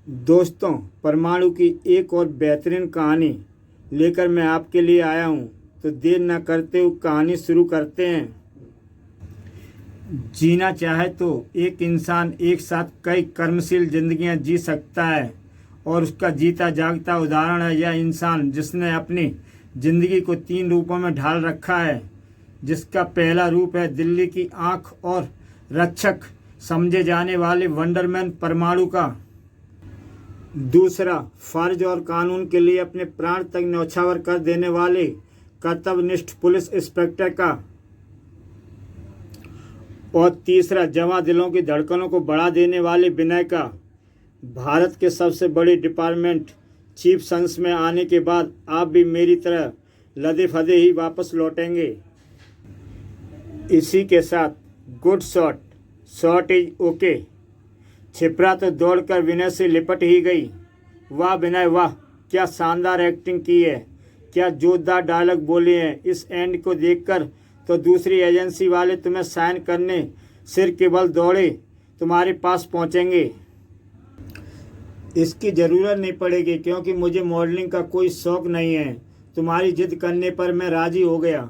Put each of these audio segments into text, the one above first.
दोस्तों, परमाणु की एक और बेहतरीन कहानी लेकर मैं आपके लिए आया हूं, तो देर न करते हुए कहानी शुरू करते हैं। जीना चाहे तो एक इंसान एक साथ कई कर्मशील जिंदगियां जी सकता है और उसका जीता जागता उदाहरण है यह इंसान जिसने अपनी जिंदगी को 3 रूपों में ढाल रखा है, जिसका पहला रूप है दिल्ली की आंख और रक्षक समझे जाने वाले वंडरमैन परमाणु का। दूसरा, फर्ज और कानून के लिए अपने प्राण तक न्यौछावर कर देने वाले कर्तव्यनिष्ठ पुलिस इंस्पेक्टर का। और तीसरा, जवां दिलों की धड़कनों को बढ़ा देने वाले विनय का। भारत के सबसे बड़े डिपार्टमेंट चीफ सन्स में आने के बाद आप भी मेरी तरह लदे फदे ही वापस लौटेंगे। इसी के साथ good shot is okay. Shipra तो दौड़कर विनय से लिपट ही गई। वाह विनय वाह, क्या शानदार एक्टिंग की है, क्या जोरदार डायलॉग बोले हैं। इस एंड को देखकर तो दूसरी एजेंसी वाले तुम्हें साइन करने सिर के बल दौड़े तुम्हारे पास पहुंचेंगे। इसकी ज़रूरत नहीं पड़ेगी क्योंकि मुझे मॉडलिंग का कोई शौक नहीं है। तुम्हारी जिद करने पर मैं राजी हो गया।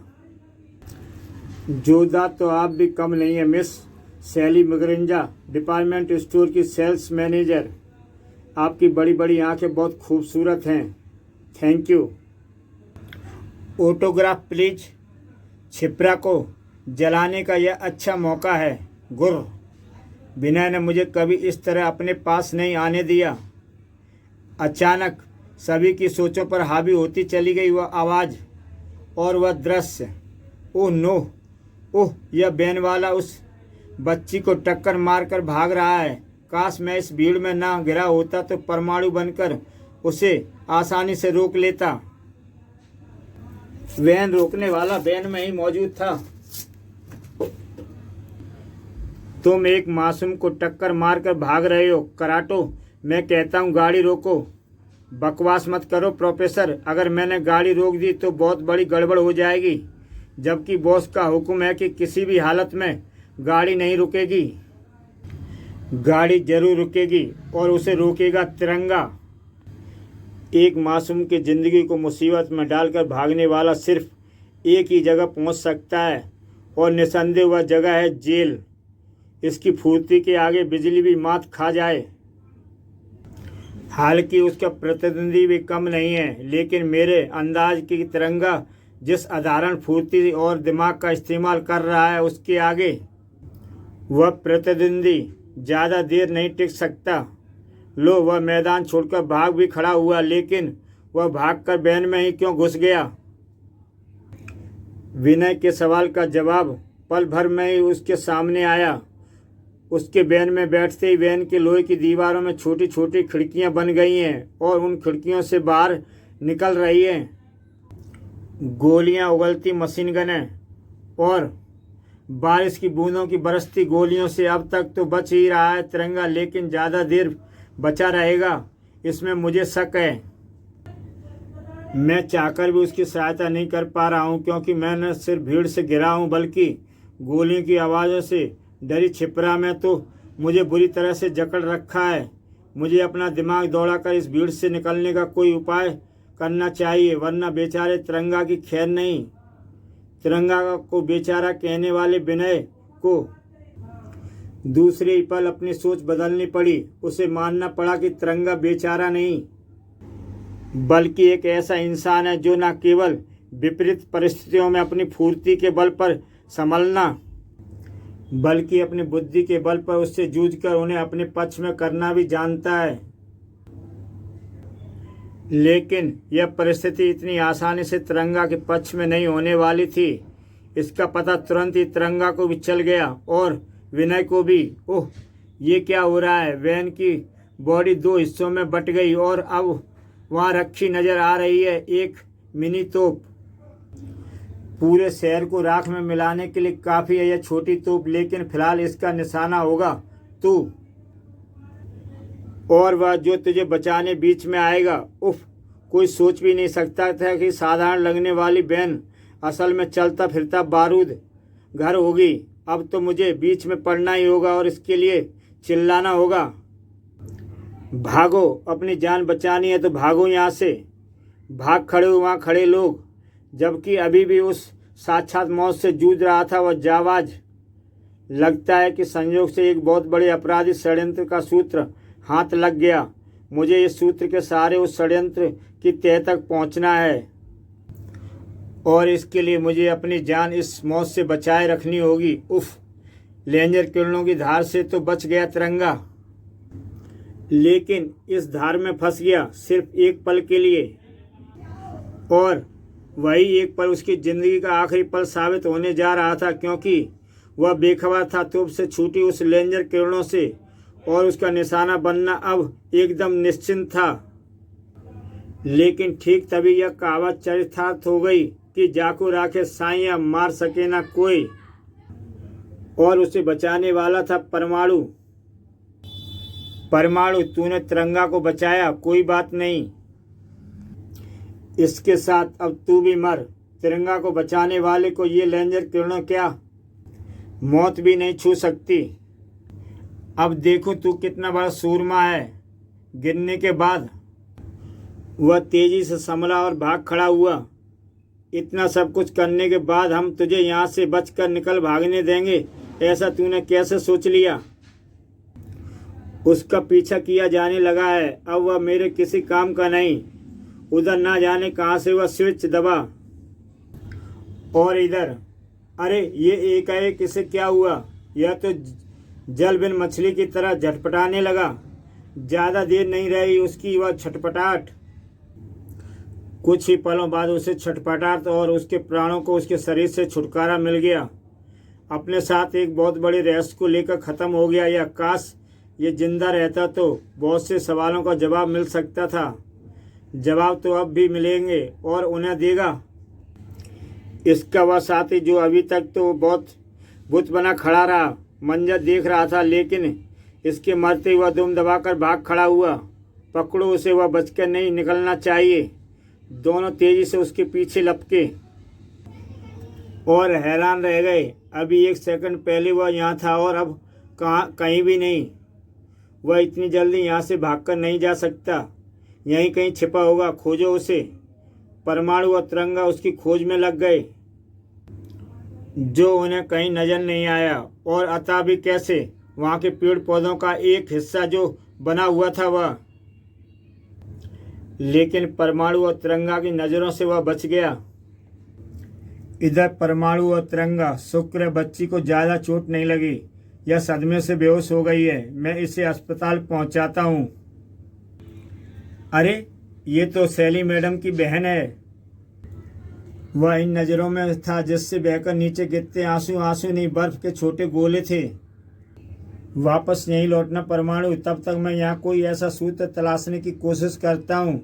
जोरदार तो आप भी कम नहीं है मिस सैली मगरंजा, डिपार्टमेंट स्टोर की सेल्स मैनेजर। आपकी बड़ी बड़ी आंखें बहुत खूबसूरत हैं। Thank you. Autograph please. छिपरा को जलाने का यह अच्छा मौका है। गुर। विनय ने मुझे कभी इस तरह अपने पास नहीं आने दिया। अचानक सभी की सोचों पर हावी होती चली गई वह आवाज़ और वह दृश्य। ओह नो, ओह यह बैन वाला उस बच्ची को टक्कर मारकर भाग रहा है। काश मैं इस भीड़ में ना गिरा होता तो परमाणु बनकर उसे आसानी से रोक लेता। वैन रोकने वाला वैन में ही मौजूद था। तुम एक मासूम को टक्कर मारकर भाग रहे हो कराटो। मैं कहता हूँ गाड़ी रोको। बकवास मत करो प्रोफेसर, अगर मैंने गाड़ी रोक दी तो बहुत बड़ी गड़बड़ हो जाएगी, जबकि बॉस का हुक्म है कि किसी भी हालत में गाड़ी नहीं रुकेगी। गाड़ी जरूर रुकेगी और उसे रोकेगा तिरंगा। एक मासूम की ज़िंदगी को मुसीबत में डालकर भागने वाला सिर्फ एक ही जगह पहुंच सकता है और निसंदेह वह जगह है जेल। इसकी फुर्ती के आगे बिजली भी मात खा जाए। हालांकि उसका प्रतिद्वंदी भी कम नहीं है, लेकिन मेरे अंदाज की तिरंगा जिस असाधारण फुर्ती और दिमाग का इस्तेमाल कर रहा है उसके आगे वह प्रतिद्वंदी ज़्यादा देर नहीं टिक सकता। लो, वह मैदान छोड़कर भाग भी खड़ा हुआ, लेकिन वह भागकर वैन में ही क्यों घुस गया। विनय के सवाल का जवाब पल भर में ही उसके सामने आया। उसके वैन में बैठते ही वैन के लोहे की दीवारों में छोटी छोटी खिड़कियां बन गई हैं और उन खिड़कियों से बाहर निकल रही हैं गोलियां, उगलती मशीन गनें और बारिश की बूंदों की बरसती गोलियों से। अब तक तो बच ही रहा है तिरंगा, लेकिन ज़्यादा देर बचा रहेगा इसमें मुझे शक है। मैं चाहकर भी उसकी सहायता नहीं कर पा रहा हूँ क्योंकि मैं न सिर्फ भीड़ से गिरा हूँ बल्कि गोलियों की आवाज़ों से डरी छिपरा में तो मुझे बुरी तरह से जकड़ रखा है। मुझे अपना दिमाग दौड़ाकर इस भीड़ से निकलने का कोई उपाय करना चाहिए, वरना बेचारे तिरंगा की खैर नहीं। तिरंगा को बेचारा कहने वाले विनय को दूसरे ही पल अपनी सोच बदलनी पड़ी। उसे मानना पड़ा कि तिरंगा बेचारा नहीं बल्कि एक ऐसा इंसान है जो न केवल विपरीत परिस्थितियों में अपनी फुर्ती के बल पर संभलना बल्कि अपनी बुद्धि के बल पर उससे जूझकर उन्हें अपने पक्ष में करना भी जानता है। लेकिन यह परिस्थिति इतनी आसानी से तिरंगा के पक्ष में नहीं होने वाली थी। इसका पता तुरंत ही तिरंगा को भी चल गया और विनय को भी। ओह, ये क्या हो रहा है। वैन की बॉडी 2 हिस्सों में बट गई और अब वहाँ रखी नजर आ रही है एक मिनी तोप। पूरे शहर को राख में मिलाने के लिए काफ़ी है यह छोटी तोप, लेकिन फिलहाल इसका निशाना होगा तू और वह जो तुझे बचाने बीच में आएगा। उफ, कोई सोच भी नहीं सकता था कि साधारण लगने वाली वैन असल में चलता फिरता बारूद घर होगी। अब तो मुझे बीच में पड़ना ही होगा और इसके लिए चिल्लाना होगा। भागो, अपनी जान बचानी है तो भागो यहाँ से। भाग खड़े हो वहाँ खड़े लोग, जबकि अभी भी उस साक्षात मौत से जूझ रहा था वह जाबाज। लगता है कि संयोग से एक बहुत बड़े अपराधी षड्यंत्र का सूत्र हाथ लग गया। मुझे इस सूत्र के सहारे उस षड्यंत्र की तह तक पहुंचना है और इसके लिए मुझे अपनी जान इस मौत से बचाए रखनी होगी। उफ, लेंजर किरणों की धार से तो बच गया तिरंगा, लेकिन इस धार में फंस गया सिर्फ एक पल के लिए, और वही एक पल उसकी जिंदगी का आखिरी पल साबित होने जा रहा था, क्योंकि वह बेखबर था तोप से छूटी उस लेंजर किरणों से और उसका निशाना बनना अब एकदम निश्चिंत था। लेकिन ठीक तभी यह कहावत चरितार्थ हो गई कि जाको राखे साइया मार सके ना कोई, और उसे बचाने वाला था परमाणु। परमाणु, तूने तिरंगा को बचाया, कोई बात नहीं, इसके साथ अब तू भी मर। तिरंगा को बचाने वाले को ये लेंजर किरणों क्या मौत भी नहीं छू सकती। अब देखो तू कितना बड़ा सूरमा है। गिरने के बाद वह तेजी से संभला और भाग खड़ा हुआ। इतना सब कुछ करने के बाद हम तुझे यहाँ से बचकर निकल भागने देंगे, ऐसा तूने कैसे सोच लिया? उसका पीछा किया जाने लगा है, अब वह मेरे किसी काम का नहीं। उधर ना जाने कहाँ से वह स्विच दबा और इधर, अरे ये एकाएक इसे क्या हुआ? यह तो जल बिन मछली की तरह झटपटाने लगा। ज़्यादा देर नहीं रही उसकी वह छटपटाहट। कुछ ही पलों बाद उसे छटपटाहट और उसके प्राणों को उसके शरीर से छुटकारा मिल गया। अपने साथ एक बहुत बड़े रहस्य को लेकर ख़त्म हो गया। या काश ये जिंदा रहता तो बहुत से सवालों का जवाब मिल सकता था। जवाब तो अब भी मिलेंगे और उन्हें देगा इसका वह साथी जो अभी तक तो बहुत बुत बना खड़ा रहा, मंजर देख रहा था, लेकिन इसके मरते हुआ दुम दबाकर भाग खड़ा हुआ। पकड़ो उसे, वह बचकर नहीं निकलना चाहिए। दोनों तेजी से उसके पीछे लपके और हैरान रह गए। अभी एक सेकंड पहले वह यहाँ था और अब कहीं भी नहीं। वह इतनी जल्दी यहाँ से भागकर नहीं जा सकता, यहीं कहीं छिपा होगा। खोजो उसे। परमाणु और तिरंगा उसकी खोज में लग गए, जो उन्हें कहीं नजर नहीं आया। और अता भी कैसे? वहाँ के पेड़ पौधों का एक हिस्सा जो बना हुआ था वह, लेकिन परमाणु और तिरंगा की नज़रों से वह बच गया। इधर परमाणु और तिरंगा, शुक्र है बच्ची को ज़्यादा चोट नहीं लगी। यह सदमे से बेहोश हो गई है, मैं इसे अस्पताल पहुंचाता हूं। अरे ये तो सैली मैडम की बहन है। वह इन नज़रों में था जिससे बहकर नीचे गिरते आंसू आंसू नहीं, बर्फ के छोटे गोले थे। वापस यहीं लौटना परमाणु, तब तक मैं यहाँ कोई ऐसा सूत्र तलाशने की कोशिश करता हूँ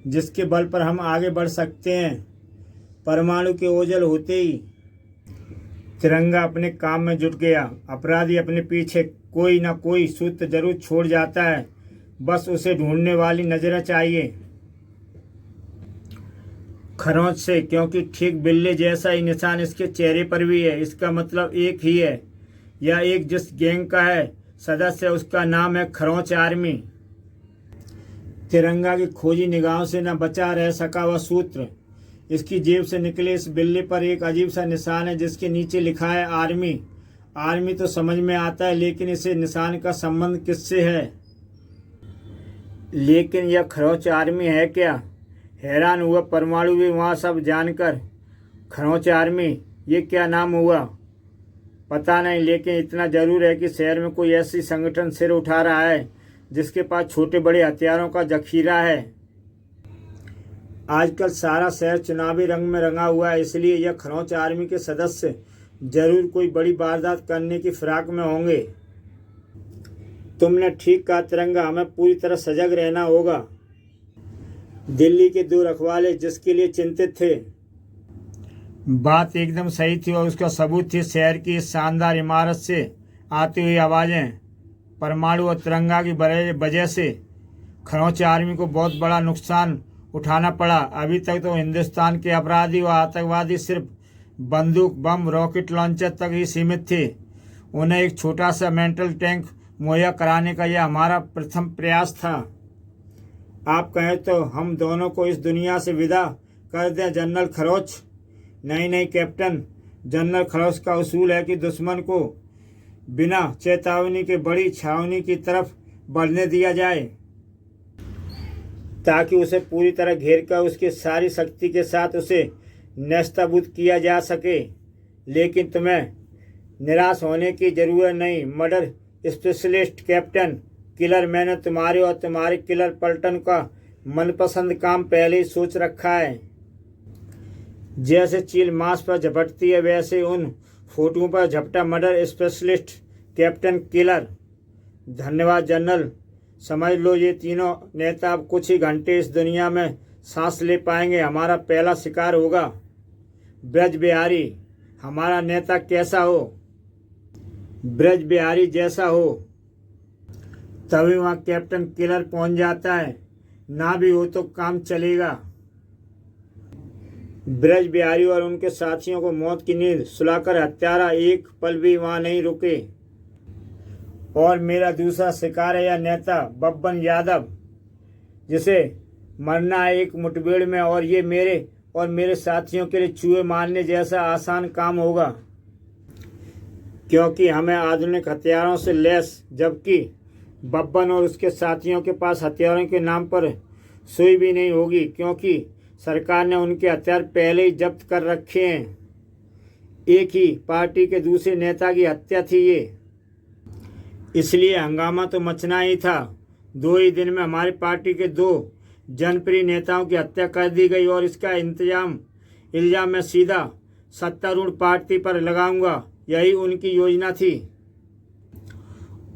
जिसके बल पर हम आगे बढ़ सकते हैं। परमाणु के ओझल होते ही तिरंगा अपने काम में जुट गया। अपराधी अपने पीछे कोई ना कोई सूत्र जरूर छोड़ जाता है, बस उसे ढूंढने वाली नजरें चाहिए। खरोंच से, क्योंकि ठीक बिल्ली जैसा ही निशान इसके चेहरे पर भी है। इसका मतलब एक ही है। यह एक जिस गैंग का है सदस्य, उसका नाम है खरोंच आर्मी। तिरंगा की खोजी निगाहों से न बचा रह सका वह सूत्र। इसकी जेब से निकले इस बिल्ली पर एक अजीब सा निशान है जिसके नीचे लिखा है आर्मी। आर्मी तो समझ में आता है, लेकिन इसे निशान का संबंध किससे है? लेकिन यह खरोंच आर्मी है क्या? हैरान हुआ परमाणु भी वहाँ सब जानकर। खरोंच आर्मी, ये क्या नाम हुआ पता नहीं, लेकिन इतना जरूर है कि शहर में कोई ऐसी संगठन सिर उठा रहा है जिसके पास छोटे बड़े हथियारों का जखीरा है। आजकल सारा शहर चुनावी रंग में रंगा हुआ है, इसलिए यह खरोंच आर्मी के सदस्य जरूर कोई बड़ी वारदात करने की फिराक में होंगे। तुमने ठीक कहा तिरंगा, हमें पूरी तरह सजग रहना होगा। दिल्ली के दो रखवाले जिसके लिए चिंतित थे। बात एकदम सही थी और उसका सबूत थी शहर की इस शानदार इमारत से आती हुई आवाज़ें। परमाणु और तिरंगा की वजह से खरोंच आर्मी को बहुत बड़ा नुकसान उठाना पड़ा। अभी तक तो हिंदुस्तान के अपराधी व आतंकवादी सिर्फ बंदूक, बम, रॉकेट लॉन्चर तक ही सीमित थे। उन्हें एक छोटा सा मेंटल टैंक मुहैया कराने का यह हमारा प्रथम प्रयास था। आप कहें तो हम दोनों को इस दुनिया से विदा कर दें जनरल खरोच। नहीं नहीं कैप्टन, जनरल खरोच का उसूल है कि दुश्मन को बिना चेतावनी के बड़ी छावनी की तरफ बढ़ने दिया जाए ताकि उसे पूरी तरह घेर कर उसकी सारी शक्ति के साथ उसे नष्टबूद किया जा सके। लेकिन तुम्हें निराश होने की जरूरत नहीं मर्डर स्पेशलिस्ट कैप्टन किलर। मैंने तुम्हारे और तुम्हारे किलर पलटन का मनपसंद काम पहले ही सोच रखा है। जैसे चील मांस पर झपटती है वैसे उन फोटों पर झपटा मर्डर स्पेशलिस्ट कैप्टन किलर। धन्यवाद जनरल। समझ लो ये तीनों नेता अब कुछ ही घंटे इस दुनिया में सांस ले पाएंगे। हमारा पहला शिकार होगा ब्रज बिहारी। हमारा नेता कैसा हो? ब्रज बिहारी जैसा हो। तभी वहाँ कैप्टन किलर पहुंच जाता है। ना भी हो तो काम चलेगा। ब्रज बिहारी और उनके साथियों को मौत की नींद सुलाकर हत्यारा एक पल भी वहाँ नहीं रुके। और मेरा दूसरा शिकार है या नेता बब्बन यादव, जिसे मरना है एक मुठभेड़ में। और ये मेरे और मेरे साथियों के लिए चूहे मारने जैसा आसान काम होगा, क्योंकि हमें आधुनिक हथियारों से लैस, जबकि बब्बन और उसके साथियों के पास हथियारों के नाम पर सुई भी नहीं होगी, क्योंकि सरकार ने उनके हथियार पहले ही जब्त कर रखे हैं। एक ही पार्टी के दूसरे नेता की हत्या थी ये, इसलिए हंगामा तो मचना ही था। 2 ही दिन में हमारी पार्टी के 2 जनप्रिय नेताओं की हत्या कर दी गई और इसका इल्जाम मैं सीधा सत्तारूढ़ पार्टी पर लगाऊंगा। यही उनकी योजना थी।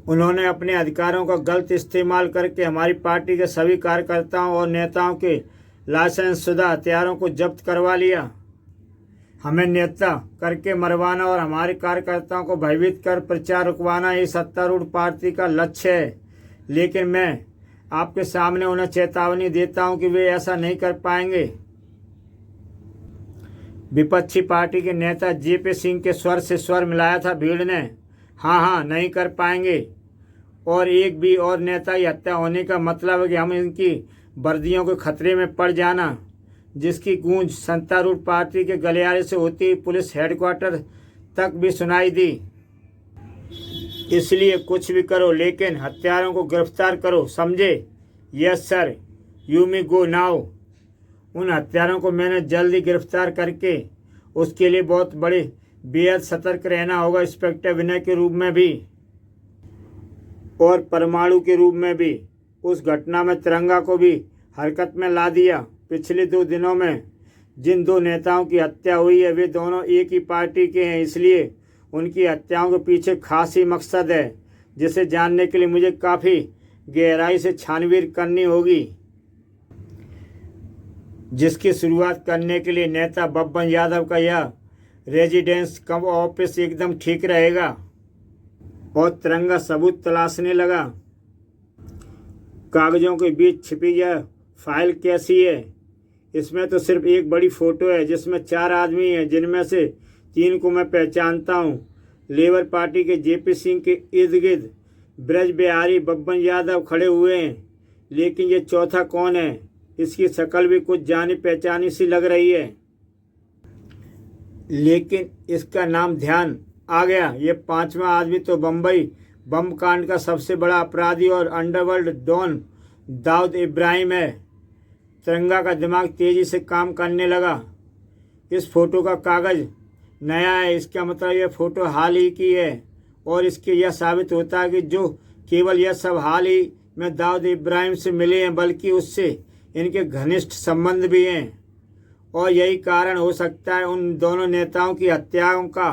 उन्होंने अपने अधिकारों का गलत इस्तेमाल करके हमारी पार्टी के सभी कार्यकर्ताओं और नेताओं के लाइसेंस शुदा हथियारों को जब्त करवा लिया। हमें नेता करके मरवाना और हमारे कार्यकर्ताओं को भयभीत कर प्रचार रुकवाना ही सत्तारूढ़ पार्टी का लक्ष्य है। लेकिन मैं आपके सामने उन्हें चेतावनी देता हूं कि वे ऐसा नहीं कर पाएंगे। विपक्षी पार्टी के नेता जेपी सिंह के स्वर से स्वर मिलाया था भीड़ ने। हाँ, नहीं कर पाएंगे। और एक भी और नेता की हत्या होने का मतलब है कि हम इनकी वर्दियों के खतरे में पड़ जाना, जिसकी गूंज सत्तारूढ़ पार्टी के गलियारे से होती हुई पुलिस हेडक्वार्टर तक भी सुनाई दी। इसलिए कुछ भी करो लेकिन हत्यारों को गिरफ्तार करो, समझे? Yes sir, you may go now. उन हत्यारों को मैंने जल्द ही गिरफ्तार करके उसके लिए बहुत बड़े बेहद सतर्क रहना होगा, इंस्पेक्टर विनय के रूप में भी और परमाणु के रूप में भी। उस घटना में तिरंगा को भी हरकत में ला दिया। पिछले 2 दिनों में जिन 2 नेताओं की हत्या हुई है वे दोनों एक ही पार्टी के हैं, इसलिए उनकी हत्याओं के पीछे खास ही मकसद है, जिसे जानने के लिए मुझे काफ़ी गहराई से छानबीन करनी होगी, जिसकी शुरुआत करने के लिए नेता बब्बन यादव का यह रेजिडेंस कम ऑफिस एकदम ठीक रहेगा। और तिरंगा सबूत तलाशने लगा। कागजों के बीच छिपी यह फाइल कैसी है? इसमें तो सिर्फ एक बड़ी फोटो है जिसमें 4 आदमी हैं, जिनमें से 3 को मैं पहचानता हूँ। लेबर पार्टी के जेपी सिंह के इर्द गिर्द ब्रज बिहारी बब्बन यादव खड़े हुए हैं, लेकिन ये चौथा कौन है? इसकी शक्ल भी कुछ जानी पहचानी सी लग रही है, लेकिन इसका नाम ध्यान आ गया। ये 5वां आदमी तो बम्बई बम कांड का सबसे बड़ा अपराधी और अंडरवर्ल्ड डॉन दाऊद इब्राहिम है। तिरंगा का दिमाग तेजी से काम करने लगा। इस फोटो का कागज़ नया है, इसका मतलब यह फ़ोटो हाल ही की है और इसके यह साबित होता है कि जो केवल यह सब हाल ही में दाऊद इब्राहिम से मिले हैं, बल्कि उससे इनके घनिष्ठ संबंध भी हैं और यही कारण हो सकता है उन दोनों नेताओं की हत्याओं का।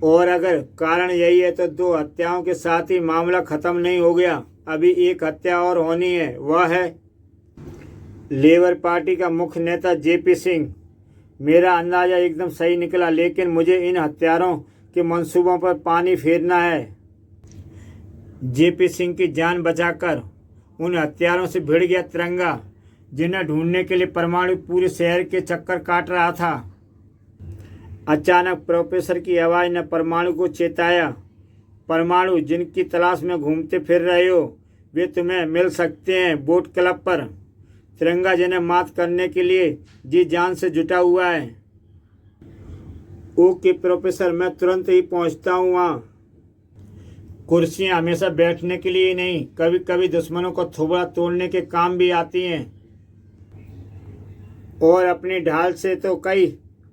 और अगर कारण यही है तो 2 हत्याओं के साथ ही मामला खत्म नहीं हो गया। अभी एक हत्या और होनी है, वह है लेबर पार्टी का मुख्य नेता जेपी सिंह। मेरा अंदाज़ा एकदम सही निकला, लेकिन मुझे इन हत्यारों के मंसूबों पर पानी फेरना है। जेपी सिंह की जान बचाकर उन हत्यारों से भिड़ गया तिरंगा, जिन्हें ढूंढने के लिए परमाणु पूरे शहर के चक्कर काट रहा था। अचानक प्रोफेसर की आवाज़ ने परमाणु को चेताया। परमाणु जिनकी तलाश में घूमते फिर रहे हो वे तुम्हें मिल सकते हैं बोट क्लब पर। तिरंगा जिन्हें मात करने के लिए जी जान से जुटा हुआ है। ओके प्रोफेसर, मैं तुरंत ही पहुंचता हूँ वहाँ। कुर्सियाँ हमेशा बैठने के लिए ही नहीं, कभी कभी दुश्मनों को थोबड़ा तोड़ने के काम भी आती हैं। और अपनी ढाल से तो कई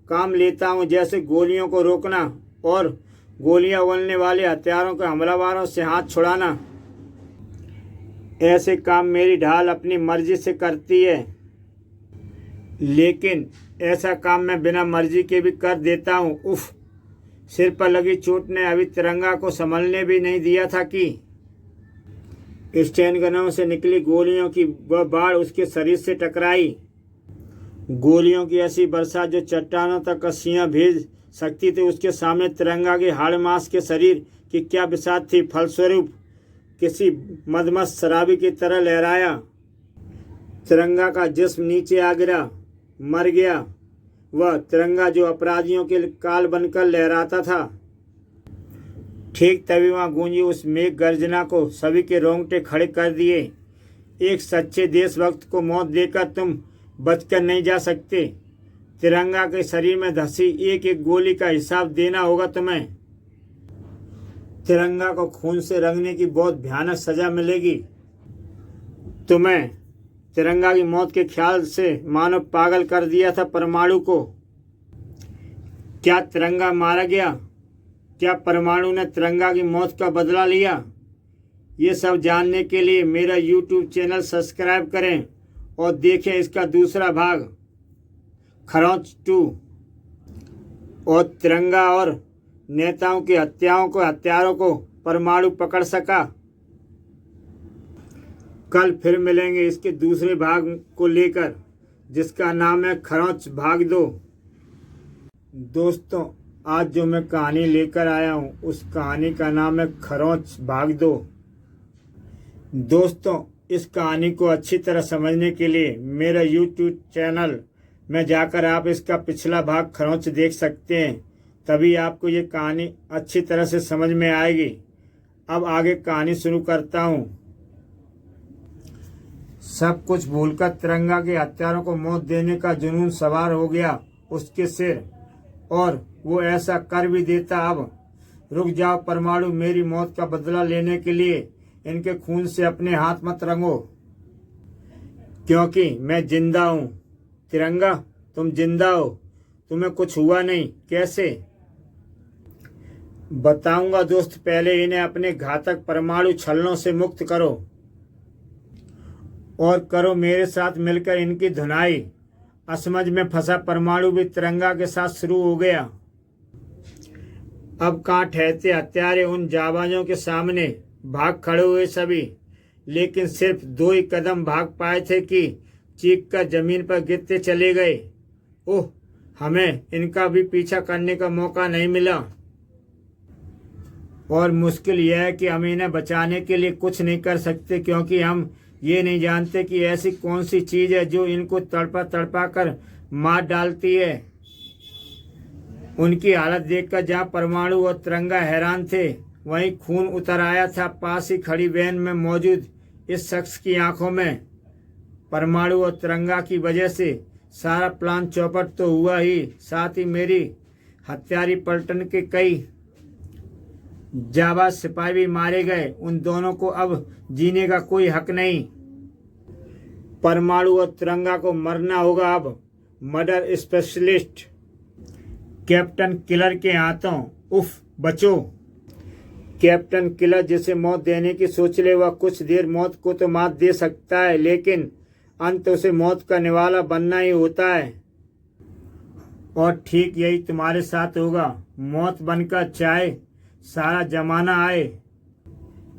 काम लेता हूँ, जैसे गोलियों को रोकना और गोलियां उगलने वाले हथियारों के हमलावरों से हाथ छुड़ाना। ऐसे काम मेरी ढाल अपनी मर्जी से करती है, लेकिन ऐसा काम मैं बिना मर्जी के भी कर देता हूँ। उफ, सिर पर लगी चोट ने अभी तिरंगा को संभलने भी नहीं दिया था कि स्टैन गनों से निकली गोलियों की वह बाढ़ उसके शरीर से टकराई। गोलियों की ऐसी बरसात जो चट्टानों तक कस्सियाँ भेज सकती थी, उसके सामने तिरंगा के हाड़ मांस के शरीर की क्या बिसात थी। फलस्वरूप किसी मदमस्त शराबी की तरह लहराया। तिरंगा का जिस्म नीचे आ गिरा, मर गया। वह तिरंगा जो अपराधियों के काल बनकर लहराता था। ठीक तभी वहाँ गूंजी उस मेघ गर्जना को सभी के रोंगटे खड़े कर दिए। एक सच्चे देशभक्त को मौत देकर तुम बचकर नहीं जा सकते। तिरंगा के शरीर में धंसी एक एक गोली का हिसाब देना होगा तुम्हें। तिरंगा को खून से रंगने की बहुत भयानक सजा मिलेगी तुम्हें। तिरंगा की मौत के ख्याल से मानो पागल कर दिया था परमाणु को। क्या तिरंगा मारा गया? क्या परमाणु ने तिरंगा की मौत का बदला लिया? ये सब जानने के लिए मेरा YouTube चैनल सब्सक्राइब करें और देखें इसका दूसरा भाग, खरोंच 2। और तिरंगा और नेताओं की हत्यारों को परमाणु पकड़ सका। कल फिर मिलेंगे इसके दूसरे भाग को लेकर, जिसका नाम है खरोंच भाग 2। दोस्तों, आज जो मैं कहानी लेकर आया हूँ उस कहानी का नाम है खरोंच भाग 2। दोस्तों, इस कहानी को अच्छी तरह समझने के लिए मेरा YouTube चैनल में जाकर आप इसका पिछला भाग खरोंच देख सकते हैं, तभी आपको ये कहानी अच्छी तरह से समझ में आएगी। अब आगे कहानी शुरू करता हूँ। सब कुछ भूलकर तिरंगा के हत्यारों को मौत देने का जुनून सवार हो गया उसके सिर, और वो ऐसा कर भी देता। अब रुक जाओ परमाणु, मेरी मौत का बदला लेने के लिए इनके खून से अपने हाथ मत रंगो, क्योंकि मैं जिंदा हूँ। तिरंगा, तुम जिंदा हो, तुम्हें कुछ हुआ नहीं। कैसे? बताऊंगा दोस्त, पहले इन्हें अपने घातक परमाणु छलनों से मुक्त करो और करो मेरे साथ मिलकर इनकी धुनाई। असमझ में फंसा परमाणु भी तिरंगा के साथ शुरू हो गया। अब कहाँ ठहरते हत्यारे उन जाबाजों के सामने। भाग खड़े हुए सभी, लेकिन सिर्फ 2 ही कदम भाग पाए थे कि चीख कर जमीन पर गिरते चले गए। ओह, हमें इनका भी पीछा करने का मौका नहीं मिला। और मुश्किल यह है कि हम इन्हें बचाने के लिए कुछ नहीं कर सकते, क्योंकि हम ये नहीं जानते कि ऐसी कौन सी चीज़ है जो इनको तड़पा तड़पा कर मार डालती है। उनकी हालत देखकर जहाँ परमाणु और तिरंगा हैरान थे, वहीं खून उतर आया था पास ही खड़ी वैन में मौजूद इस शख्स की आंखों में। परमाणु और तिरंगा की वजह से सारा प्लान चौपट तो हुआ ही, साथ ही मेरी हत्यारी पलटन के कई जाबाज सिपाही भी मारे गए। उन दोनों को अब जीने का कोई हक नहीं। परमाणु और तिरंगा को मरना होगा अब मर्डर स्पेशलिस्ट कैप्टन किलर के हाथों। उफ, बचो। कैप्टन किलर जिसे मौत देने की सोच ले, वह कुछ देर मौत को तो मात दे सकता है, लेकिन अंत उसे मौत का निवाला बनना ही होता है। और ठीक यही तुम्हारे साथ होगा। मौत बनकर चाहे सारा जमाना आए,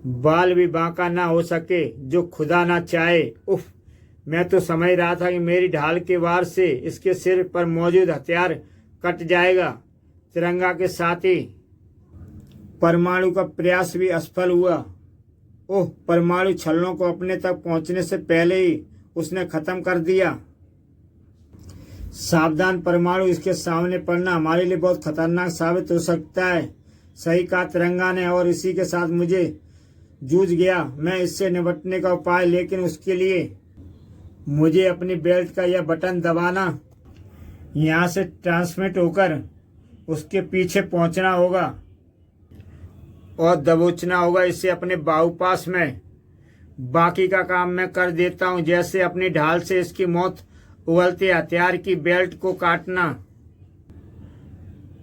बाल भी बांका ना हो सके जो खुदा ना चाहे। उफ, मैं तो समझ रहा था कि मेरी ढाल के वार से इसके सिर पर मौजूद हथियार कट जाएगा। तिरंगा के साथ ही परमाणु का प्रयास भी असफल हुआ। ओह, परमाणु छलनों को अपने तक पहुंचने से पहले ही उसने खत्म कर दिया। सावधान परमाणु, इसके सामने पड़ना हमारे लिए बहुत खतरनाक साबित हो सकता है। सही कहा तिरंगा ने, और इसी के साथ मुझे जूझ गया मैं इससे निपटने का उपाय। लेकिन उसके लिए मुझे अपनी बेल्ट का यह बटन दबाना, यहाँ से ट्रांसमिट होकर उसके पीछे पहुंचना होगा और दबोचना होगा इसे अपने बाहुपाश में। बाकी का काम मैं कर देता हूँ, जैसे अपनी ढाल से इसकी मौत उगलते हथियार की बेल्ट को काटना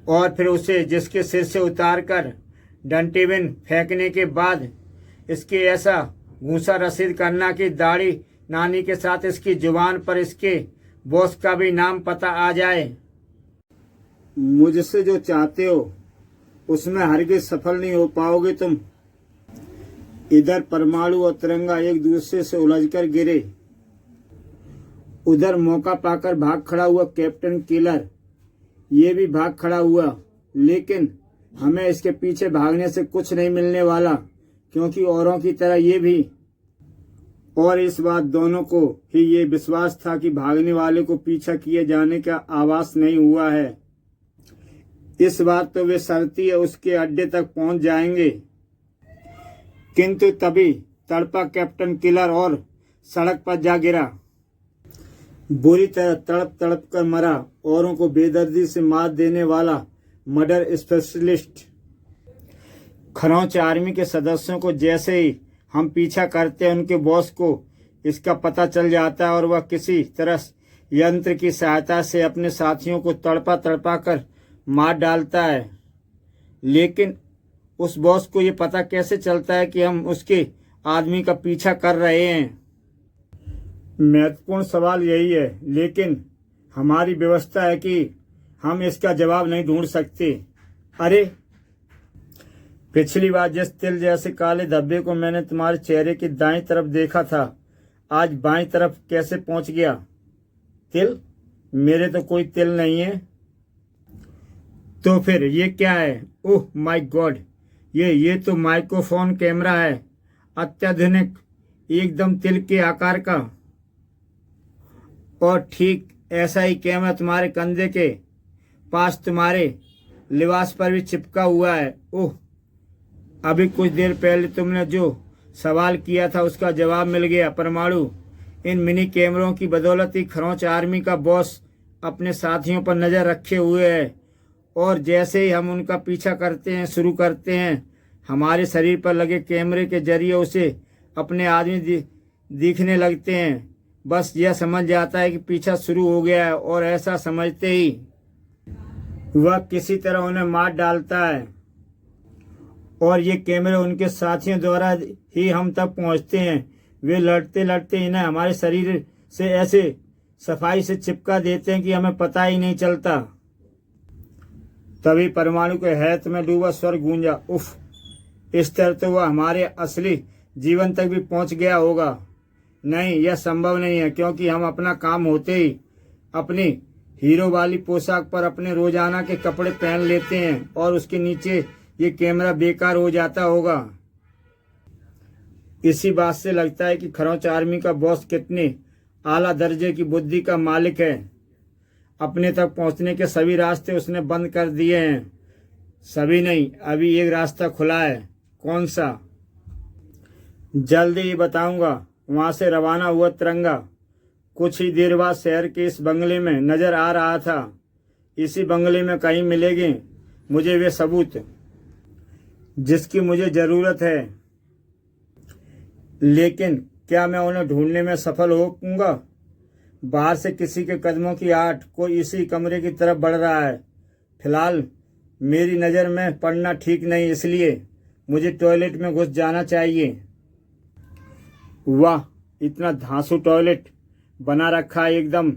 और फिर उसे जिसके सिर से उतार कर डंटीबिन फेंकने के बाद इसके ऐसा घूसा रसीद करना कि दाढ़ी नानी के साथ इसकी जुबान पर इसके बॉस का भी नाम पता आ जाए। मुझसे जो चाहते हो उसमें हरगिज सफल नहीं हो पाओगे तुम। इधर परमाणु और तिरंगा एक दूसरे से उलझकर गिरे। उधर मौका पाकर भाग खड़ा हुआ कैप्टन किलर, ये भी भाग खड़ा हुआ, लेकिन हमें इसके पीछे भागने से कुछ नहीं मिलने वाला, क्योंकि औरों की तरह ये भी। और इस बात दोनों को ही ये विश्वास था कि भागने वाले को पीछा किए जाने का आभास नहीं हुआ है। इस बात तो वे शर्ती है उसके अड्डे तक पहुंच जाएंगे। किंतु तभी तड़पा कैप्टन किलर और सड़क पर जा गिरा। बुरी तरह तड़प तड़प कर मरा। औरों को बेदर्दी से मार देने वाला मर्डर स्पेशलिस्ट। खरौच आर्मी के सदस्यों को जैसे ही हम पीछा करते हैं उनके बॉस को इसका पता चल जाता है और वह किसी तरह यंत्र की सहायता से अपने साथियों को तड़पा तड़पा कर मार डालता है। लेकिन उस बॉस को ये पता कैसे चलता है कि हम उसके आदमी का पीछा कर रहे हैं? महत्वपूर्ण सवाल यही है, लेकिन हमारी व्यवस्था है कि हम इसका जवाब नहीं ढूंढ सकते। अरे, पिछली बार जिस तिल जैसे काले धब्बे को मैंने तुम्हारे चेहरे की दाईं तरफ देखा था, आज बाईं तरफ कैसे पहुंच गया? तिल? मेरे तो कोई तिल नहीं है। तो फिर ये क्या है? ओह माय गॉड, ये तो माइक्रोफोन कैमरा है, अत्याधुनिक, एकदम तिल के आकार का। और ठीक ऐसा ही कैमरा तुम्हारे कंधे के पास तुम्हारे लिबास पर भी चिपका हुआ है। ओह, अभी कुछ देर पहले तुमने जो सवाल किया था उसका जवाब मिल गया परमाणु। इन मिनी कैमरों की बदौलत ही खरौच आर्मी का बॉस अपने साथियों पर नज़र रखे हुए है, और जैसे ही हम उनका पीछा शुरू करते हैं, हमारे शरीर पर लगे कैमरे के जरिए उसे अपने आदमी दिखने लगते हैं। बस यह समझ जाता है कि पीछा शुरू हो गया है, और ऐसा समझते ही वह किसी तरह उन्हें मार डालता है। और ये कैमरे उनके साथियों द्वारा ही हम तक पहुंचते हैं। वे लड़ते लड़ते इन्हें हमारे शरीर से ऐसे सफाई से चिपका देते हैं कि हमें पता ही नहीं चलता। तभी परमाणु के हैत में डूबा स्वर गूंजा, उफ! इस तरह तो वह हमारे असली जीवन तक भी पहुंच गया होगा। नहीं, यह संभव नहीं है, क्योंकि हम अपना काम होते ही अपनी हीरो वाली पोशाक पर अपने रोजाना के कपड़े पहन लेते हैं और उसके नीचे ये कैमरा बेकार हो जाता होगा। इसी बात से लगता है कि खरौच आर्मी का बॉस कितने आला दर्जे की बुद्धि का मालिक है। अपने तक पहुंचने के सभी रास्ते उसने बंद कर दिए हैं। सभी नहीं, अभी एक रास्ता खुला है। कौन सा? जल्दी ही बताऊंगा। वहां से रवाना हुआ तिरंगा कुछ ही देर बाद शहर के इस बंगले में नजर आ रहा था। इसी बंगले में कहीं मिलेंगे मुझे वे सबूत जिसकी मुझे जरूरत है। लेकिन क्या मैं उन्हें ढूंढने में सफल होऊंगा? बाहर से किसी के कदमों की आहट कोई इसी कमरे की तरफ बढ़ रहा है। फिलहाल मेरी नज़र में पड़ना ठीक नहीं, इसलिए मुझे टॉयलेट में घुस जाना चाहिए। वाह, इतना धांसू टॉयलेट बना रखा है, एकदम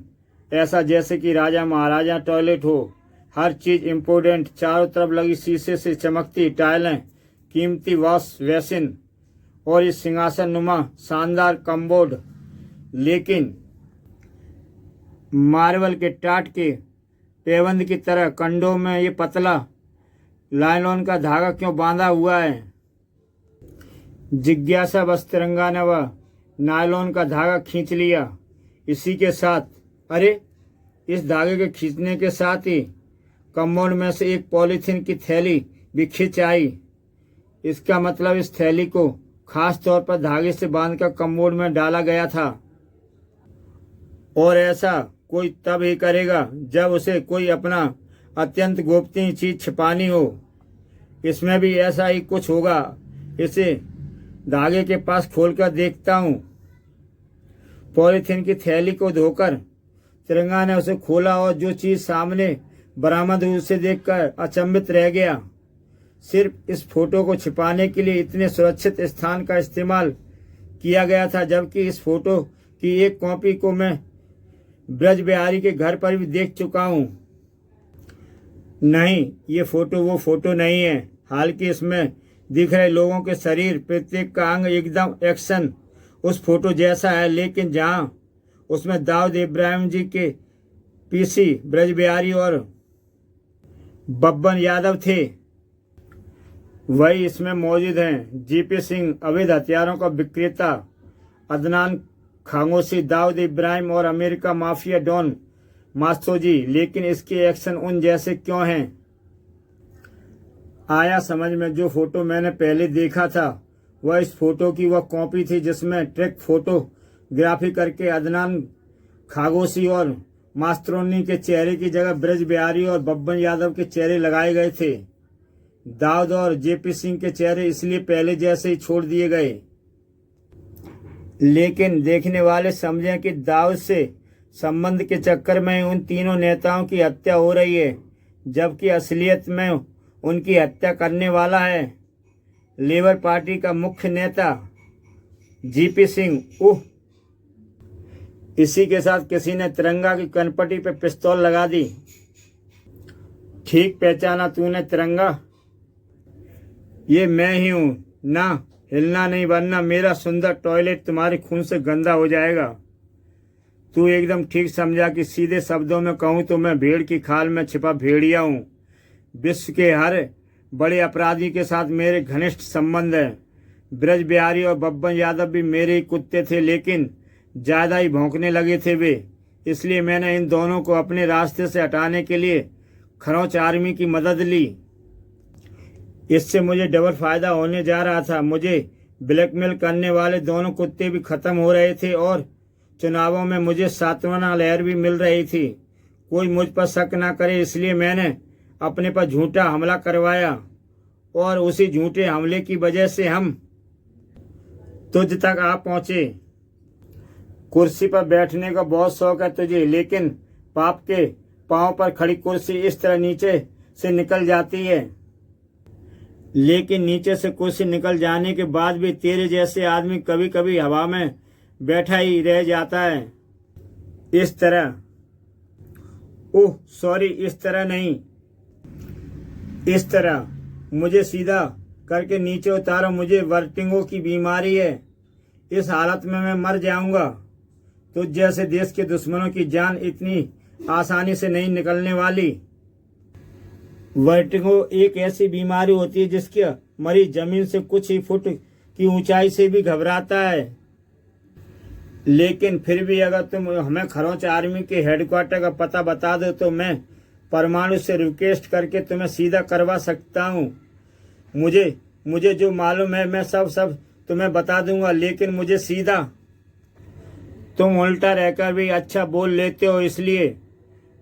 ऐसा जैसे कि राजा महाराजा टॉयलेट हो। हर चीज़ इम्पोर्टेंट, चारों तरफ लगी शीशे से चमकती टाइलें, कीमती वॉश बेसिन और इस सिंहासन नुमा शानदार कमोड। लेकिन मार्बल के टाट के पैबंद की तरह कंडों में ये पतला लाइलॉन का धागा क्यों बांधा हुआ है? जिज्ञासा बस तिरंगा ने वह नायलॉन का धागा खींच लिया। इसी के साथ, अरे, इस धागे के खींचने के साथ ही कमोड में से एक पॉलीथीन की थैली भी खिंच आई। इसका मतलब इस थैली को खास तौर पर धागे से बांधकर कमोड में डाला गया था, और ऐसा कोई तब ही करेगा जब उसे कोई अपना अत्यंत गोपनीय चीज छिपानी हो। इसमें भी ऐसा ही कुछ होगा। इसे धागे के पास खोलकर देखता हूँ। पॉलीथीन की थैली को धोकर तिरंगा ने उसे खोला और जो चीज सामने बरामद हुई उसे देखकर अचंभित रह गया। सिर्फ इस फोटो को छिपाने के लिए इतने सुरक्षित स्थान का इस्तेमाल किया गया था, जबकि इस फोटो की एक कॉपी को मैं ब्रज बिहारी के घर पर भी देख चुका हूँ। नहीं, ये फोटो वो फोटो नहीं है। हालांकि इसमें दिख रहे लोगों के शरीर, प्रत्येक का अंग एकदम एक्शन उस फोटो जैसा है, लेकिन जहाँ उसमें दाऊद इब्राहिम जी के पीसी ब्रज बिहारी और बब्बन यादव थे, वही इसमें मौजूद हैं। जीपी सिंह, अवैध हथियारों का विक्रेता अदनान खामोशी, दाऊद इब्राहिम और अमेरिका माफिया डॉन मास्तोजी। लेकिन इसके एक्शन उन जैसे क्यों हैं? आया समझ में। जो फोटो मैंने पहले देखा था वह इस फोटो की वह कॉपी थी जिसमें ट्रैक फोटोग्राफी करके अदनान खामोशी और मास्त्रोनी के चेहरे की जगह ब्रज बिहारी और बब्बन यादव के चेहरे लगाए गए थे। दाऊद और जेपी सिंह के चेहरे इसलिए पहले जैसे ही छोड़ दिए गए। लेकिन देखने वाले समझें कि दाऊद से संबंध के चक्कर में उन तीनों नेताओं की हत्या हो रही है, जबकि असलियत में उनकी हत्या करने वाला है लेबर पार्टी का मुख्य नेता जीपी सिंह। इसी के साथ किसी ने तिरंगा की कनपटी पे पिस्तौल लगा दी। ठीक पहचाना तूने तिरंगा? ये मैं ही हूँ ना। हिलना नहीं, वरना मेरा सुंदर टॉयलेट तुम्हारे खून से गंदा हो जाएगा। तू एकदम ठीक समझा कि सीधे शब्दों में कहूँ तो मैं भेड़ की खाल में छिपा भेड़िया हूँ। विश्व के हर बड़े अपराधी के साथ मेरे घनिष्ठ संबंध है। ब्रज बिहारी और बब्बन यादव भी मेरे ही कुत्ते थे, लेकिन ज़्यादा ही भौंकने लगे थे वे। इसलिए मैंने इन दोनों को अपने रास्ते से हटाने के लिए खरोंच आर्मी की मदद ली। इससे मुझे डबल फायदा होने जा रहा था। मुझे ब्लैकमेल करने वाले दोनों कुत्ते भी खत्म हो रहे थे और चुनावों में मुझे सांत्वना लहर भी मिल रही थी। कोई मुझ पर शक ना करे, इसलिए मैंने अपने पर झूठा हमला करवाया, और उसी झूठे हमले की वजह से हम तुझ तक आ पहुंचे। कुर्सी पर बैठने का बहुत शौक है तुझे, लेकिन पाप के पांव पर खड़ी कुर्सी इस तरह नीचे से निकल जाती है। लेकिन नीचे से कुर्सी निकल जाने के बाद भी तेरे जैसे आदमी कभी कभी हवा में बैठा ही रह जाता है। इस तरह, ओह सॉरी, इस तरह नहीं, इस तरह। मुझे सीधा करके नीचे उतारो, मुझे वर्टिंगो की बीमारी है। इस हालत में मैं मर जाऊंगा। तुझ जैसे देश के दुश्मनों की जान इतनी आसानी से नहीं निकलने वाली। वर्टिगो एक ऐसी बीमारी होती है जिसके मरीज जमीन से कुछ ही फुट की ऊंचाई से भी घबराता है। लेकिन फिर भी अगर तुम हमें खरोंच आर्मी के हेडक्वार्टर का पता बता दो तो मैं परमाणु से रिक्वेस्ट करके तुम्हें सीधा करवा सकता हूँ। मुझे जो मालूम है मैं सब तुम्हें बता दूंगा, लेकिन मुझे सीधा। तुम उल्टा रहकर भी अच्छा बोल लेते हो, इसलिए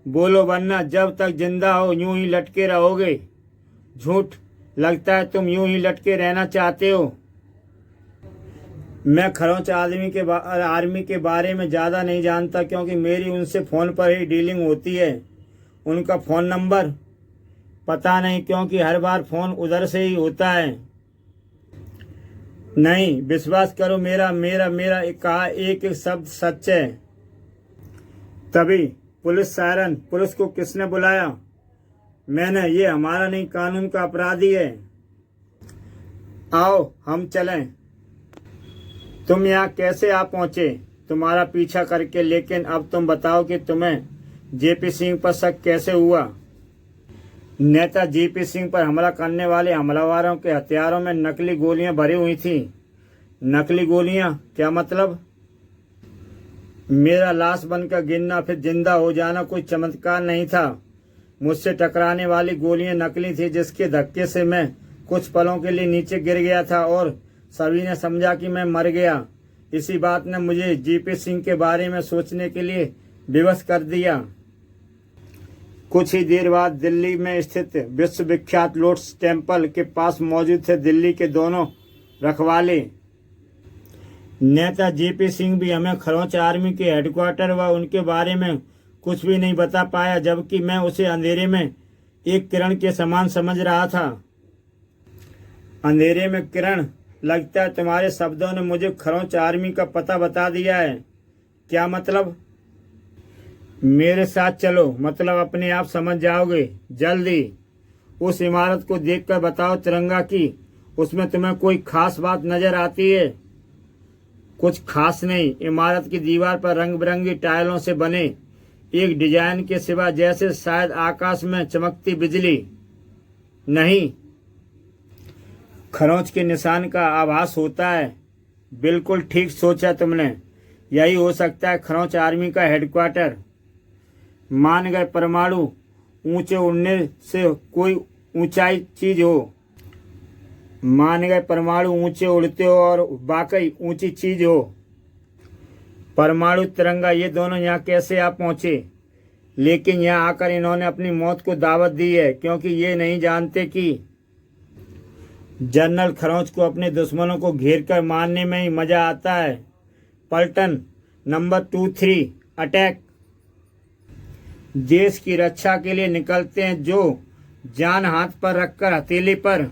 बोलो, वरना जब तक जिंदा हो यूं ही लटके रहोगे। झूठ, लगता है तुम यूं ही लटके रहना चाहते हो। मैं खरोंच आर्मी के बारे में ज़्यादा नहीं जानता, क्योंकि मेरी उनसे फ़ोन पर ही डीलिंग होती है। उनका फ़ोन नंबर पता नहीं, क्योंकि हर बार फ़ोन उधर से ही होता है। नहीं, विश्वास करो, मेरा एक शब्द सच है। तभी पुलिस सायरन। पुलिस को किसने बुलाया? मैंने। ये हमारा नहीं, कानून का अपराधी है। आओ हम चलें। तुम यहाँ कैसे आ पहुँचे? तुम्हारा पीछा करके। लेकिन अब तुम बताओ कि तुम्हें जेपी सिंह पर शक कैसे हुआ? नेता जेपी सिंह पर हमला करने वाले हमलावरों के हथियारों में नकली गोलियां भरी हुई थी। नकली गोलियां? क्या मतलब? मेरा लाश बनकर गिरना फिर जिंदा हो जाना कोई चमत्कार नहीं था। मुझसे टकराने वाली गोलियां नकली थी, जिसके धक्के से मैं कुछ पलों के लिए नीचे गिर गया था और सभी ने समझा कि मैं मर गया। इसी बात ने मुझे जीपी सिंह के बारे में सोचने के लिए विवश कर दिया। कुछ ही देर बाद दिल्ली में स्थित विश्वविख्यात लोटस टेम्पल के पास मौजूद थे दिल्ली के दोनों रखवाले। नेता जेपी सिंह भी हमें खरोंच आर्मी के हेडक्वार्टर व उनके बारे में कुछ भी नहीं बता पाया, जबकि मैं उसे अंधेरे में एक किरण के समान समझ रहा था। अंधेरे में किरण, लगता है तुम्हारे शब्दों ने मुझे खरोंच आर्मी का पता बता दिया है। क्या मतलब? मेरे साथ चलो, मतलब अपने आप समझ जाओगे जल्दी। उस इमारत को देखकर बताओ तिरंगा की, उसमें तुम्हें कोई खास बात नजर आती है? कुछ खास नहीं। इमारत की दीवार पर रंग बिरंगी टाइलों से बने एक डिजाइन के सिवा, जैसे शायद आकाश में चमकती बिजली। नहीं, खरोंच के निशान का आभास होता है। बिल्कुल ठीक सोचा तुमने, यही हो सकता है खरोंच आर्मी का हेडक्वार्टर। मान गए परमाणु ऊंचे उड़ने से कोई ऊंचाई चीज हो, मान गए परमाणु ऊंचे उड़ते हो और वाकई ऊंची चीज हो। परमाणु तिरंगा, ये दोनों यहाँ कैसे आ पहुंचे? लेकिन यहाँ आकर इन्होंने अपनी मौत को दावत दी है, क्योंकि ये नहीं जानते कि जनरल खरोंच को अपने दुश्मनों को घेर कर मारने में ही मजा आता है। पलटन नंबर 23 अटैक। देश की रक्षा के लिए निकलते हैं जो जान हाथ पर रखकर हथेली पर।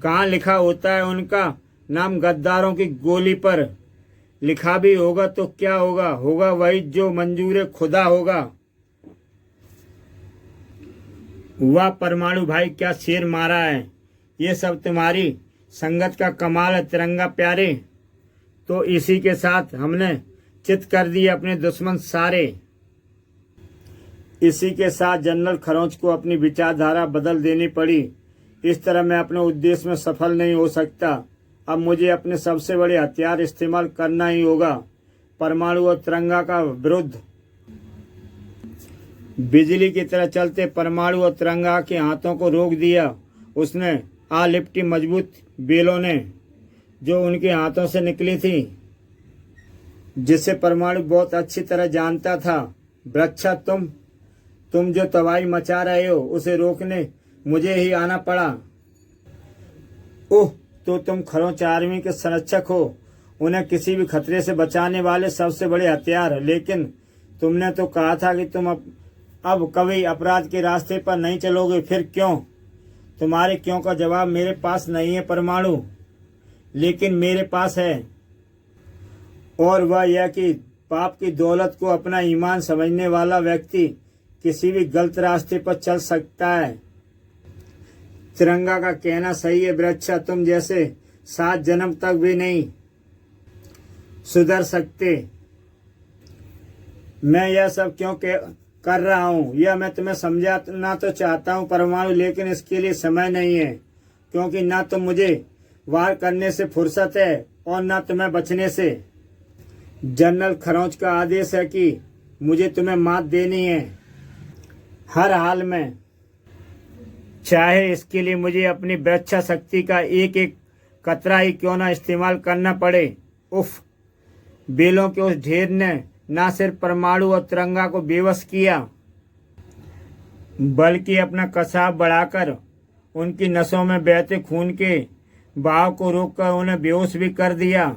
कहाँ लिखा होता है उनका नाम? गद्दारों की गोली पर। लिखा भी होगा तो क्या होगा? होगा वही जो मंजूर खुदा होगा। वाह परमाणु भाई, क्या शेर मारा है। ये सब तुम्हारी संगत का कमाल है तिरंगा प्यारे। तो इसी के साथ हमने चित कर दिए अपने दुश्मन सारे। इसी के साथ जनरल खरोंच को अपनी विचारधारा बदल देनी पड़ी। इस तरह मैं अपने उद्देश्य में सफल नहीं हो सकता। अब मुझे अपने सबसे बड़े हथियार इस्तेमाल करना ही होगा, परमाणु और तिरंगा का विरुद्ध। बिजली की तरह चलते परमाणु और तिरंगा के हाथों को रोक दिया उसने आ लिपटी मजबूत बेलों ने, जो उनके हाथों से निकली थी, जिसे परमाणु बहुत अच्छी तरह जानता था। वृक्षा, तुम जो तबाही मचा रहे हो, उसे रोकने मुझे ही आना पड़ा। ओह, तो तुम खरोंच आर्मी के संरक्षक हो, उन्हें किसी भी खतरे से बचाने वाले सबसे बड़े हथियार। लेकिन तुमने तो कहा था कि तुम अब कभी अपराध के रास्ते पर नहीं चलोगे, फिर क्यों? तुम्हारे क्यों का जवाब मेरे पास नहीं है परमाणु, लेकिन मेरे पास है, और वह यह कि पाप की दौलत को अपना ईमान समझने वाला व्यक्ति किसी भी गलत रास्ते पर चल सकता है। तिरंगा का कहना सही है वृक्षा, तुम जैसे 7 जन्म तक भी नहीं सुधर सकते। मैं यह सब क्यों कर रहा हूँ, यह मैं तुम्हें समझाना तो चाहता हूँ परमाणु, लेकिन इसके लिए समय नहीं है, क्योंकि ना तो मुझे वार करने से फुर्सत है और ना तुम्हें बचने से। जनरल खरोंच का आदेश है कि मुझे तुम्हें मात देनी है, हर हाल में, चाहे इसके लिए मुझे अपनी वृक्षा शक्ति का एक एक कतरा ही क्यों ना इस्तेमाल करना पड़े। उफ, बेलों के उस ढेर ने न सिर्फ परमाणु और तिरंगा को बेबस किया, बल्कि अपना कसाब बढ़ाकर उनकी नसों में बहते खून के बहाव को रोककर उन्हें बेहोश भी कर दिया।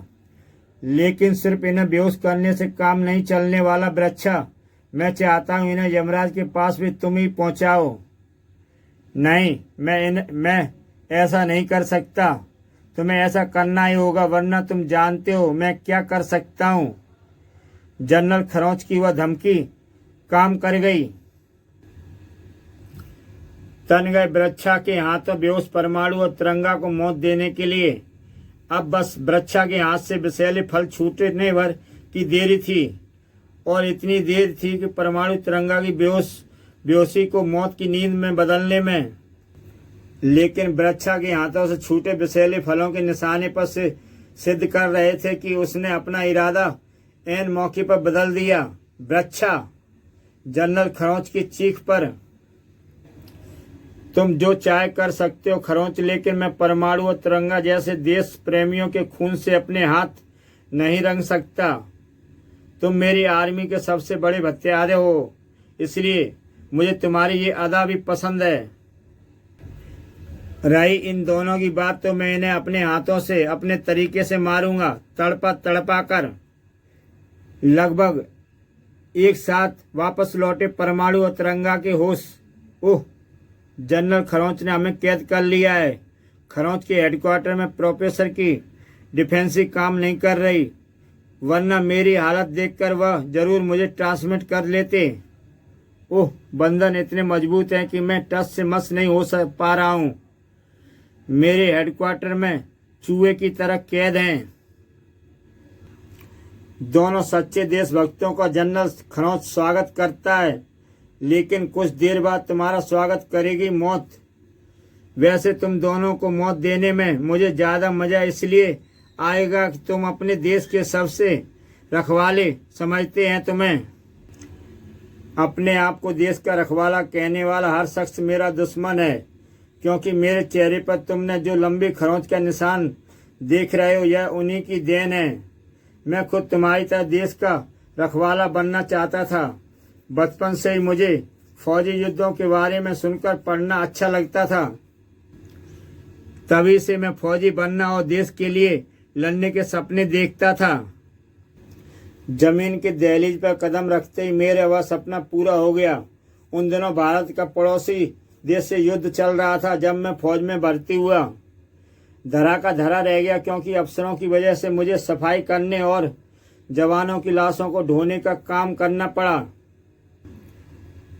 लेकिन सिर्फ इन्हें बेहोश करने से काम नहीं चलने वाला वृक्षा, मैं चाहता हूँ इन्हें यमराज के पास भी तुम ही पहुँचाओ। नहीं, मैं ऐसा नहीं कर सकता। तुम्हें ऐसा करना ही होगा, वरना तुम जानते हो मैं क्या कर सकता हूँ। जनरल खरोंच की वह धमकी काम कर गई। तन गए वृक्षा के हाथों बेहोश परमाणु और तिरंगा को मौत देने के लिए। अब बस वृक्षा के हाथ से विषैले फल छूटने भर की देरी थी, और इतनी देर थी कि परमाणु तिरंगा की बेहोशी को मौत की नींद में बदलने में। लेकिन वृक्षा के हाथों से छूटे विषैले फलों के निशाने पर से सिद्ध कर रहे थे कि उसने अपना इरादा ऐन मौके पर बदल दिया। वृक्षा, जनरल खरोंच की चीख पर तुम जो चाहे कर सकते हो खरोंच, लेकिन मैं परमाणु और तिरंगा जैसे देश प्रेमियों के खून से अपने हाथ नहीं रंग सकता। तुम मेरी आर्मी के सबसे बड़े हत्यारे हो, इसलिए मुझे तुम्हारी ये अदा भी पसंद है। रही इन दोनों की बात, तो मैं इन्हें अपने हाथों से अपने तरीके से मारूंगा, तड़पा तड़पा कर। लगभग एक साथ वापस लौटे परमाणु और तिरंगा के होश। ओह, जनरल खरोंच ने हमें कैद कर लिया है। खरोंच के हेडक्वार्टर में प्रोफेसर की डिफेंसिव काम नहीं कर रही, वरना मेरी हालत देखकर वह जरूर मुझे ट्रांसमिट कर लेते। ओह, बंधन इतने मजबूत हैं कि मैं टस से मस नहीं हो पा रहा हूँ। मेरे हेडक्वार्टर में चूहे की तरह कैद हैं। दोनों सच्चे देशभक्तों का जनरल खरोंच स्वागत करता है, लेकिन कुछ देर बाद तुम्हारा स्वागत करेगी मौत। वैसे तुम दोनों को मौत देने में मुझे ज़्यादा मज़ा इसलिए आएगा कि तुम अपने देश के सबसे रखवाले समझते हैं। तुम्हें अपने आप को देश का रखवाला कहने वाला हर शख्स मेरा दुश्मन है, क्योंकि मेरे चेहरे पर तुमने जो लंबी खरोंच का निशान देख रहे हो, यह उन्हीं की देन है। मैं खुद तुम्हारी तरह देश का रखवाला बनना चाहता था। बचपन से ही मुझे फौजी युद्धों के बारे में सुनकर पढ़ना अच्छा लगता था, तभी से मैं फौजी बनना और देश के लिए लड़ने के सपने देखता था। जमीन के दहलीज पर कदम रखते ही मेरा वह सपना पूरा हो गया। उन दिनों भारत का पड़ोसी देश से युद्ध चल रहा था जब मैं फौज में भर्ती हुआ। धरा का धरा रह गया, क्योंकि अफसरों की वजह से मुझे सफाई करने और जवानों की लाशों को ढोने का काम करना पड़ा।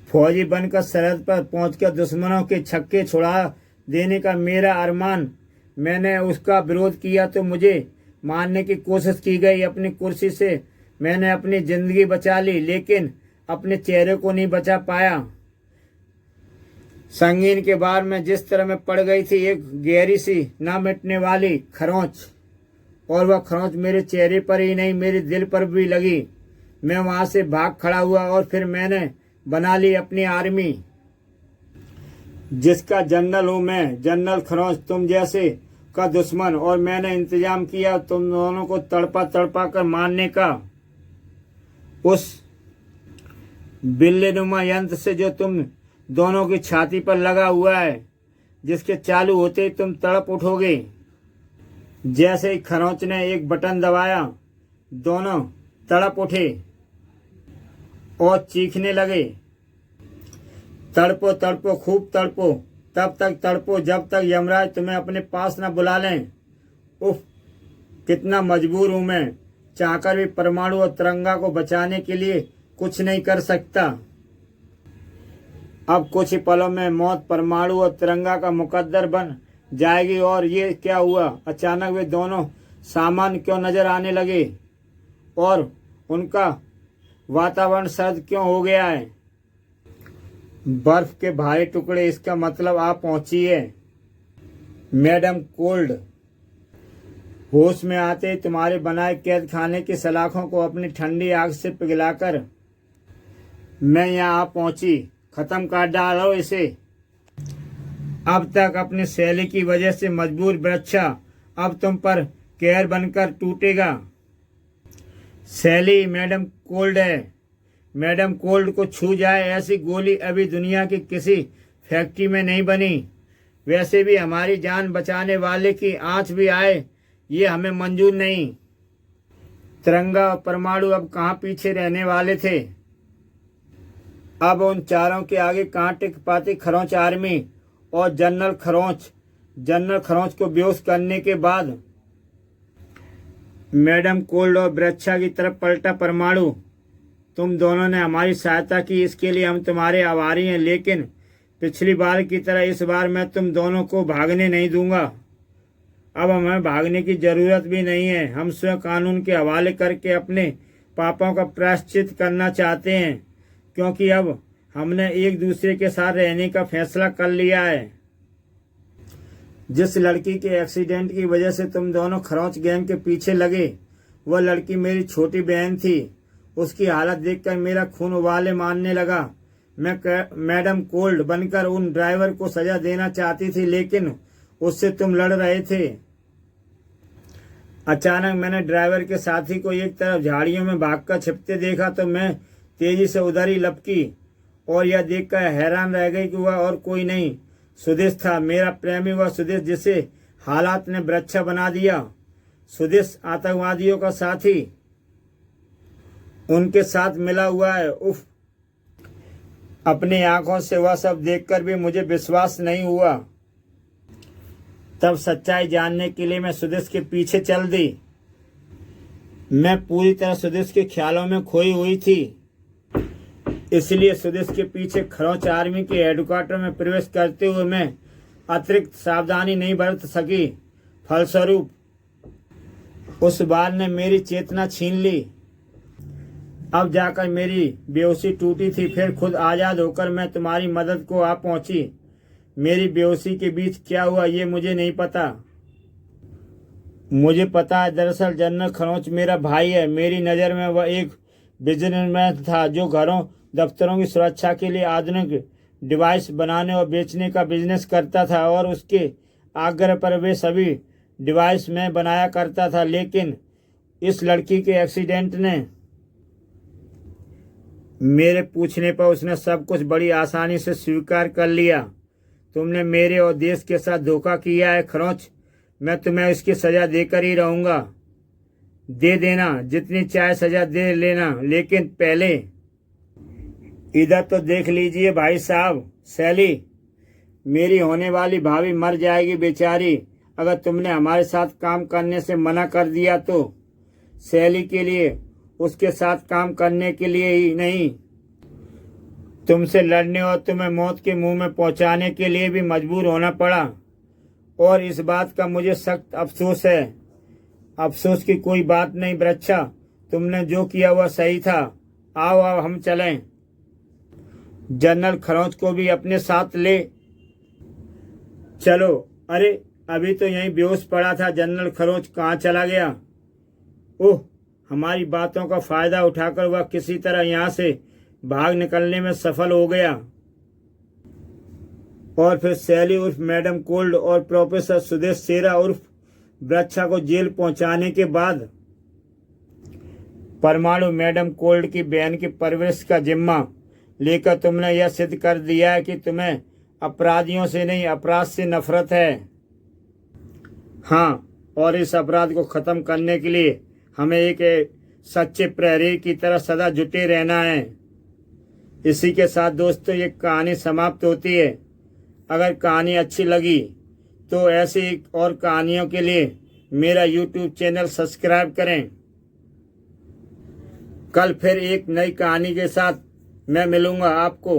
फौजी बनकर सरहद पर पहुंचकर दुश्मनों के छक्के छुड़ा देने का मेरा अरमान, मैंने उसका विरोध किया तो मुझे मारने की कोशिश की गई। अपनी कुर्सी से मैंने अपनी जिंदगी बचा ली, लेकिन अपने चेहरे को नहीं बचा पाया। संगीन के बार में जिस तरह मैं पड़ गई थी, एक गहरी सी ना मिटने वाली खरोंच, और वह खरोंच मेरे चेहरे पर ही नहीं मेरे दिल पर भी लगी। मैं वहां से भाग खड़ा हुआ और फिर मैंने बना ली अपनी आर्मी, जिसका जनरल हूँ मैं। जनरल खरोंच तुम जैसे का दुश्मन, और मैंने इंतजाम किया तुम दोनों को तड़पा तड़पा कर मारने का। उस बिल्लेनुमा यंत्र से जो तुम दोनों की छाती पर लगा हुआ है, जिसके चालू होते ही तुम तड़प उठोगे। जैसे ही खरोंच ने एक बटन दबाया, दोनों तड़प उठे और चीखने लगे। तड़पो तड़पो, खूब तड़पो, तब तक तड़पो जब तक यमराज तुम्हें अपने पास न बुला लें। उफ, कितना मजबूर हूं मैं, चाहकर भी परमाणु और तिरंगा को बचाने के लिए कुछ नहीं कर सकता। अब कुछ ही पलों में मौत परमाणु और तिरंगा का मुकद्दर बन जाएगी। और ये क्या हुआ? अचानक वे दोनों सामान क्यों नजर आने लगे और उनका वातावरण सर्द क्यों हो गया है? बर्फ के भारी टुकड़े, इसका मतलब आप पहुंची है मैडम कोल्ड। होश में आते ही तुम्हारे बनाए कैद खाने की सलाखों को अपनी ठंडी आग से पिघलाकर मैं यहाँ आ पहुंची। खत्म कर डालो इसे। अब तक अपनी शैली की वजह से मजबूर वृक्षा अब तुम पर कहर बनकर टूटेगा। शैली मैडम कोल्ड है। मैडम कोल्ड को छू जाए ऐसी गोली अभी दुनिया की किसी फैक्ट्री में नहीं बनी। वैसे भी हमारी जान बचाने वाले की आंच भी आए, ये हमें मंजूर नहीं। तिरंगा और परमाणु अब कहाँ पीछे रहने वाले थे? अब उन चारों के आगे कहाँ टिक पाती खरोंच आर्मी और जनरल खरोंच। जनरल खरोंच को बेहोश करने के बाद मैडम कोल्ड और वृक्षा की तरफ पलटा परमाणु। तुम दोनों ने हमारी सहायता की, इसके लिए हम तुम्हारे आभारी हैं, लेकिन पिछली बार की तरह इस बार मैं तुम दोनों को भागने नहीं दूंगा। अब हमें भागने की जरूरत भी नहीं है। हम स्वयं कानून के हवाले करके अपने पापों का प्रायश्चित करना चाहते हैं, क्योंकि अब हमने एक दूसरे के साथ रहने का फैसला कर लिया है। जिस लड़की के एक्सीडेंट की वजह से तुम दोनों खरोंच गैंग के पीछे लगे, वह लड़की मेरी छोटी बहन थी। उसकी हालत देखकर मेरा खून उबाले मारने लगा। मैं मैडम कोल्ड बनकर उन ड्राइवर को सजा देना चाहती थी, लेकिन उससे तुम लड़ रहे थे। अचानक मैंने ड्राइवर के साथी को एक तरफ झाड़ियों में भागकर छिपते देखा तो मैं तेजी से उधर ही लपकी और यह देखकर हैरान रह गई कि वह और कोई नहीं सुदेश था, मेरा प्रेमी। वह सुदेश जिसे हालात ने वृक्षा बना दिया। सुदेश आतंकवादियों का साथी उनके साथ मिला हुआ है। उफ, अपनी आंखों से वह सब देखकर भी मुझे विश्वास नहीं हुआ। तब सच्चाई जानने के लिए मैं सुदेश के पीछे चल दी। मैं पूरी तरह सुदेश के ख्यालों में खोई हुई थी, इसलिए सुदेश के पीछे खरोंच आर्मी के हेडक्वार्टर में प्रवेश करते हुए मैं अतिरिक्त सावधानी नहीं बरत सकी। फलस्वरूप उस बार ने मेरी चेतना छीन ली। अब जाकर मेरी बेहोशी टूटी थी। फिर खुद आज़ाद होकर मैं तुम्हारी मदद को आ पहुंची। मेरी बेहोशी के बीच क्या हुआ ये मुझे नहीं पता। मुझे पता है, दरअसल जनरल खरोंच मेरा भाई है। मेरी नज़र में वह एक बिजनेसमैन था जो घरों दफ्तरों की सुरक्षा के लिए आधुनिक डिवाइस बनाने और बेचने का बिजनेस करता था और उसके आग्रह पर वे सभी डिवाइस मैं बनाया करता था। लेकिन इस लड़की के एक्सीडेंट ने मेरे पूछने पर उसने सब कुछ बड़ी आसानी से स्वीकार कर लिया। तुमने मेरे और देश के साथ धोखा किया है खरोंच। मैं तुम्हें इसकी सजा देकर ही रहूंगा। दे देना, जितनी चाहे सजा दे लेना, लेकिन पहले इधर तो देख लीजिए भाई साहब। सैली, मेरी होने वाली भाभी मर जाएगी बेचारी अगर तुमने हमारे साथ काम करने से मना कर दिया तो। सैली के लिए, उसके साथ काम करने के लिए ही नहीं, तुमसे लड़ने और तुम्हें मौत के मुंह में पहुंचाने के लिए भी मजबूर होना पड़ा। और इस बात का मुझे सख्त अफसोस है। अफसोस की कोई बात नहीं वृक्षा, तुमने जो किया वह सही था। आओ आओ हम चलें। जनरल खरोंच को भी अपने साथ ले चलो। अरे अभी तो यहीं बेहोश पड़ा था, जनरल खरोंच कहाँ चला गया? ओह, हमारी बातों का फायदा उठाकर वह किसी तरह यहाँ से भाग निकलने में सफल हो गया। और फिर सैली उर्फ मैडम कोल्ड और प्रोफेसर सुदेश सेरा उर्फ वृक्षा को जेल पहुंचाने के बाद परमाणु मैडम कोल्ड की बहन की परवरिश का जिम्मा लेकर तुमने यह सिद्ध कर दिया है कि तुम्हें अपराधियों से नहीं, अपराध से नफरत है। हाँ, और इस अपराध को खत्म करने के लिए हमें एक सच्चे प्रहरी की तरह सदा जुटे रहना है। इसी के साथ दोस्तों ये कहानी समाप्त होती है। अगर कहानी अच्छी लगी तो ऐसी और कहानियों के लिए मेरा YouTube चैनल सब्सक्राइब करें। कल फिर एक नई कहानी के साथ मैं मिलूंगा आपको।